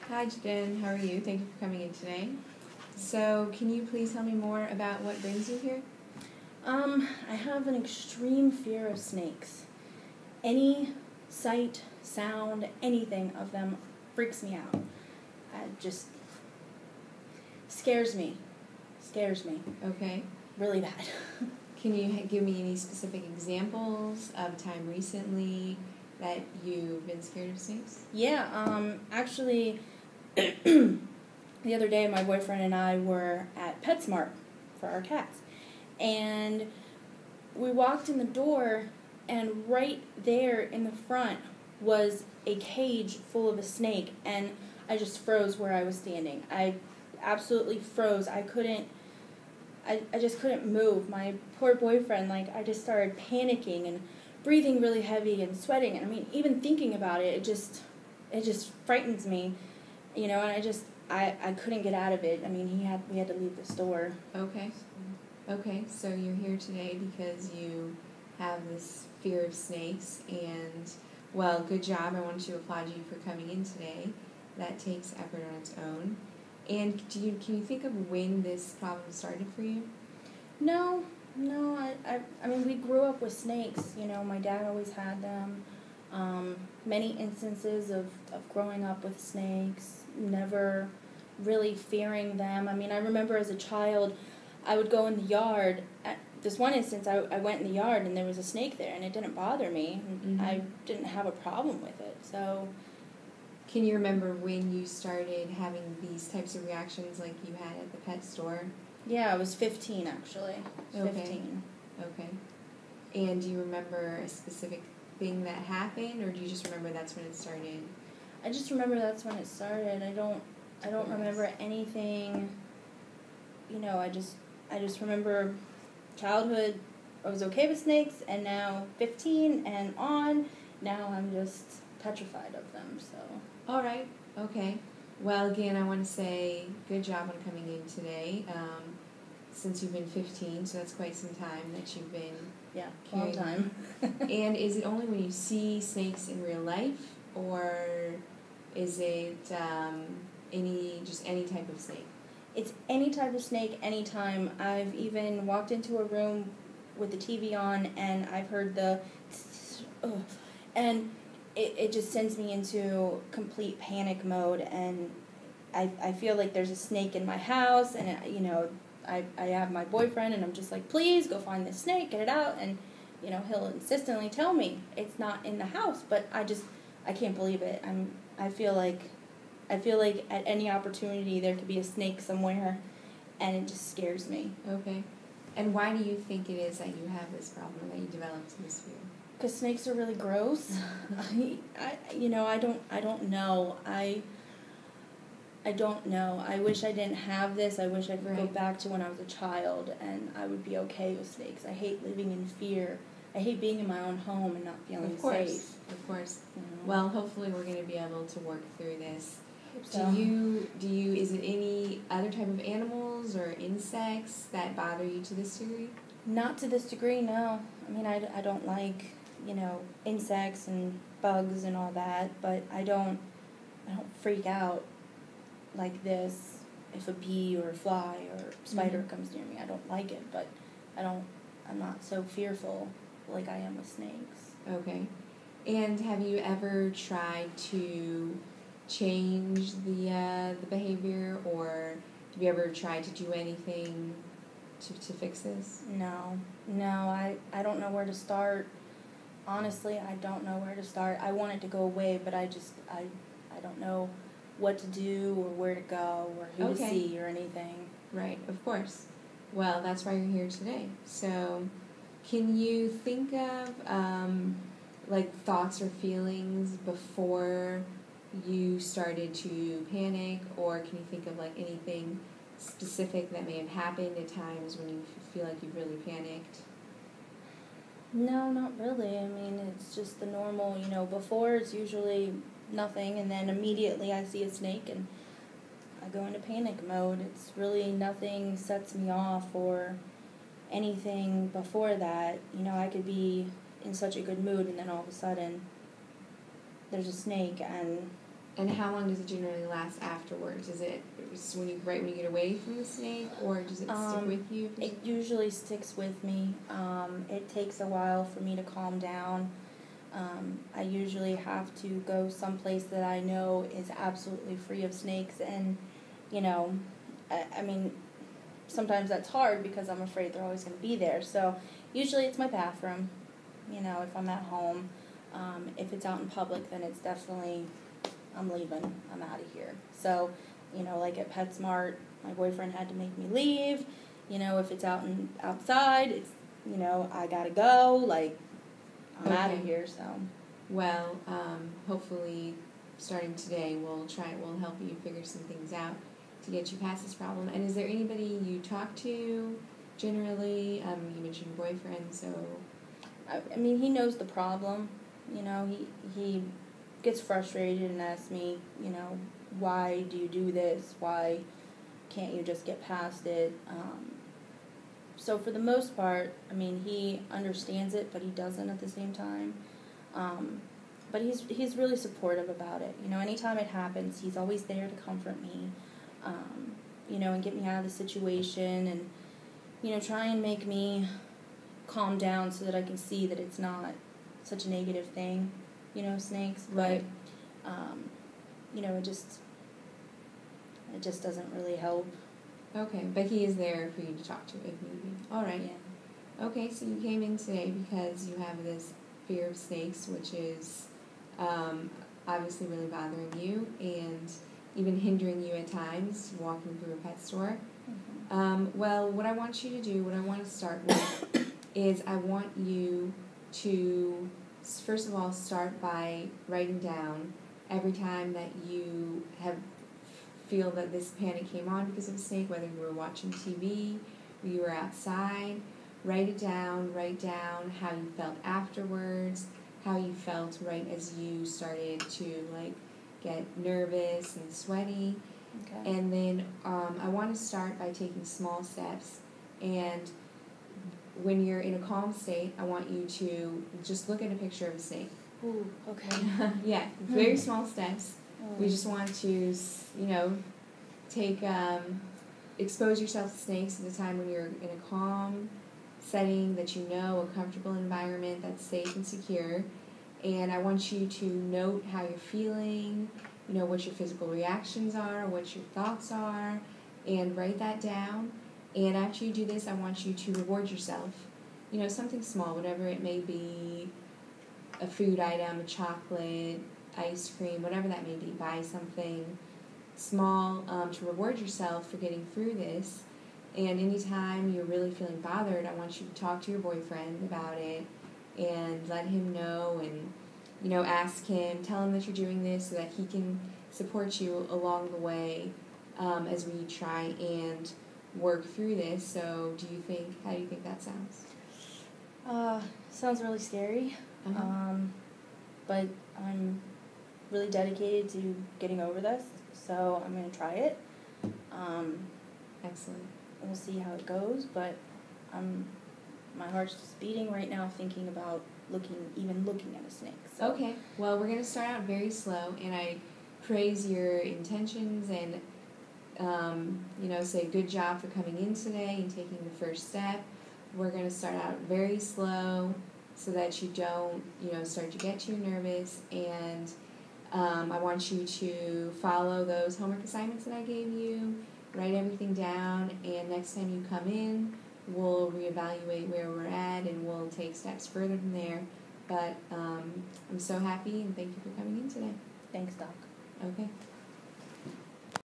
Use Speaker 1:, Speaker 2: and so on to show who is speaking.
Speaker 1: Hi Jen, how are you? Thank you for coming in today. So, can you please tell me more about what brings you here?
Speaker 2: I have an extreme fear of snakes. Any sight, sound, anything of them freaks me out. It just scares me.
Speaker 1: Okay.
Speaker 2: Really bad.
Speaker 1: Can you give me any specific examples of time recently that you've been scared of snakes?
Speaker 2: Yeah, actually, the other day my boyfriend and I were at PetSmart for our cats. And we walked in the door, and right there in the front was a cage full of a snake, and I just froze where I was standing. I absolutely froze. I just couldn't move. My poor boyfriend, I just started panicking and breathing really heavy and sweating. And I mean, even thinking about it, it just frightens me, and I couldn't get out of it. I mean, we had to leave the store.
Speaker 1: Okay, so you're here today because you have this fear of snakes, and, well, good job. I want to applaud you for coming in today. That takes effort on its own. And can you think of when this problem started for you?
Speaker 2: No, I mean, we grew up with snakes. My dad always had them. Many instances of growing up with snakes, never really fearing them. I mean, I remember as a child, I would go in the yard. At this one instance, I went in the yard and there was a snake there, and it didn't bother me.
Speaker 1: Mm-hmm.
Speaker 2: I didn't have a problem with it. So,
Speaker 1: can you remember when you started having these types of reactions like you had at the pet store?
Speaker 2: Yeah, I was 15 actually.
Speaker 1: Okay.
Speaker 2: 15.
Speaker 1: Okay. And do you remember a specific thing that happened, or do you just remember that's when it started?
Speaker 2: I just remember that's when it started. I don't remember anything. I just remember childhood. I was okay with snakes, and now 15 and on, now I'm just petrified of them. So.
Speaker 1: All right. Okay. Well, again, I want to say good job on coming in today. Since you've been 15, so that's quite some time that you've been.
Speaker 2: Yeah, long time.
Speaker 1: And is it only when you see snakes in real life, or is it any type of snake?
Speaker 2: It's any type of snake, anytime. I've even walked into a room with the TV on, and I've heard the and it just sends me into complete panic mode, and I feel like there's a snake in my house, and I have my boyfriend, and I'm just like, please go find this snake, get it out, and he'll insistently tell me it's not in the house, but I can't believe it. I feel like at any opportunity there could be a snake somewhere, and it just scares me.
Speaker 1: Okay. And why do you think it is that you have this problem, that you developed this fear?
Speaker 2: Because snakes are really gross. I don't know. I don't know. I wish I didn't have this. I wish I could go back to when I was a child, and I would be okay with snakes. I hate living in fear. I hate being in my own home and not feeling safe.
Speaker 1: Of course. Well, hopefully we're going to be able to work through this.
Speaker 2: So.
Speaker 1: Is it any other type of animals or insects that bother you to this degree?
Speaker 2: Not to this degree, no. I mean, I don't like, insects and bugs and all that, but I don't freak out like this if a bee or a fly or a spider comes near me. I don't like it, but I'm not so fearful like I am with snakes.
Speaker 1: Okay. And have you ever tried to change the behavior, or have you ever tried to do anything to fix this?
Speaker 2: No, I don't know where to start. Honestly, I don't know where to start. I want it to go away, but I don't know what to do or where to go or who to see or anything.
Speaker 1: Right, of course. Well, that's why you're here today. So, can you think of thoughts or feelings before you started to panic, or can you think of anything specific that may have happened at times when you feel like you've really panicked?
Speaker 2: No, not really. I mean, it's just the normal, before it's usually nothing, and then immediately I see a snake and I go into panic mode. It's really nothing sets me off or anything before that. I could be in such a good mood, and then all of a sudden there's a snake, and
Speaker 1: And how long does it generally last afterwards? Is it right when you get away from the snake, or does it stick with you?
Speaker 2: It usually sticks with me. It takes a while for me to calm down. I usually have to go someplace that I know is absolutely free of snakes, and, you know, I mean, sometimes that's hard because I'm afraid they're always going to be there. So usually it's my bathroom, you know, if I'm at home. If it's out in public, then it's definitely, I'm leaving, I'm out of here. So, you know, like at PetSmart, my boyfriend had to make me leave. You know, if it's outside, it's, you know, I gotta go, like, I'm out of here, so.
Speaker 1: Well, hopefully starting today we'll help you figure some things out to get you past this problem. And is there anybody you talk to generally? You mentioned your boyfriend, so.
Speaker 2: I mean, he knows the problem. You know, he gets frustrated and asks me, you know, why do you do this? Why can't you just get past it? So for the most part, I mean, he understands it, but he doesn't at the same time. But he's really supportive about it. You know, anytime it happens, he's always there to comfort me, you know, and get me out of the situation and, you know, try and make me calm down so that I can see that it's not such a negative thing, you know, snakes.
Speaker 1: Right.
Speaker 2: But, you know, it just doesn't really help.
Speaker 1: Okay, but he is there for you to talk to if need be. All right.
Speaker 2: Yeah.
Speaker 1: Okay, so you came in today because you have this fear of snakes, which is obviously really bothering you and even hindering you at times walking through a pet store.
Speaker 2: Mm-hmm.
Speaker 1: Well, what I want you to do, what I want to start with, is I want you to, first of all, start by writing down every time that you feel that this panic came on because of a snake, whether you were watching TV or you were outside. Write it down. Write down how you felt afterwards, how you felt right as you started to get nervous and sweaty.
Speaker 2: Okay.
Speaker 1: And then I want to start by taking small steps. And when you're in a calm state, I want you to just look at a picture of a snake.
Speaker 2: Ooh, okay.
Speaker 1: Yeah, very small steps. We just want to, you know, expose yourself to snakes at a time when you're in a calm setting that you know, a comfortable environment that's safe and secure. And I want you to note how you're feeling, you know, what your physical reactions are, what your thoughts are, and write that down. And after you do this, I want you to reward yourself. You know, something small, whatever it may be, a food item, a chocolate, ice cream, whatever that may be. Buy something small to reward yourself for getting through this. And anytime you're really feeling bothered, I want you to talk to your boyfriend about it and let him know and, you know, ask him, tell him that you're doing this so that he can support you along the way as we try and work through this. So how do you think that sounds?
Speaker 2: Sounds really scary. But I'm really dedicated to getting over this, so I'm going to try it.
Speaker 1: Excellent.
Speaker 2: We'll see how it goes, but my heart's just beating right now thinking about looking at a snake. So.
Speaker 1: Okay, well, we're going to start out very slow, and I praise your intentions and, you know, say good job for coming in today and taking the first step. We're going to start out very slow so that you don't, you know, start to get too nervous, and I want you to follow those homework assignments that I gave you, write everything down, and next time you come in, we'll reevaluate where we're at, and we'll take steps further from there. But I'm so happy, and thank you for coming in today.
Speaker 2: Thanks, Doc.
Speaker 1: Okay.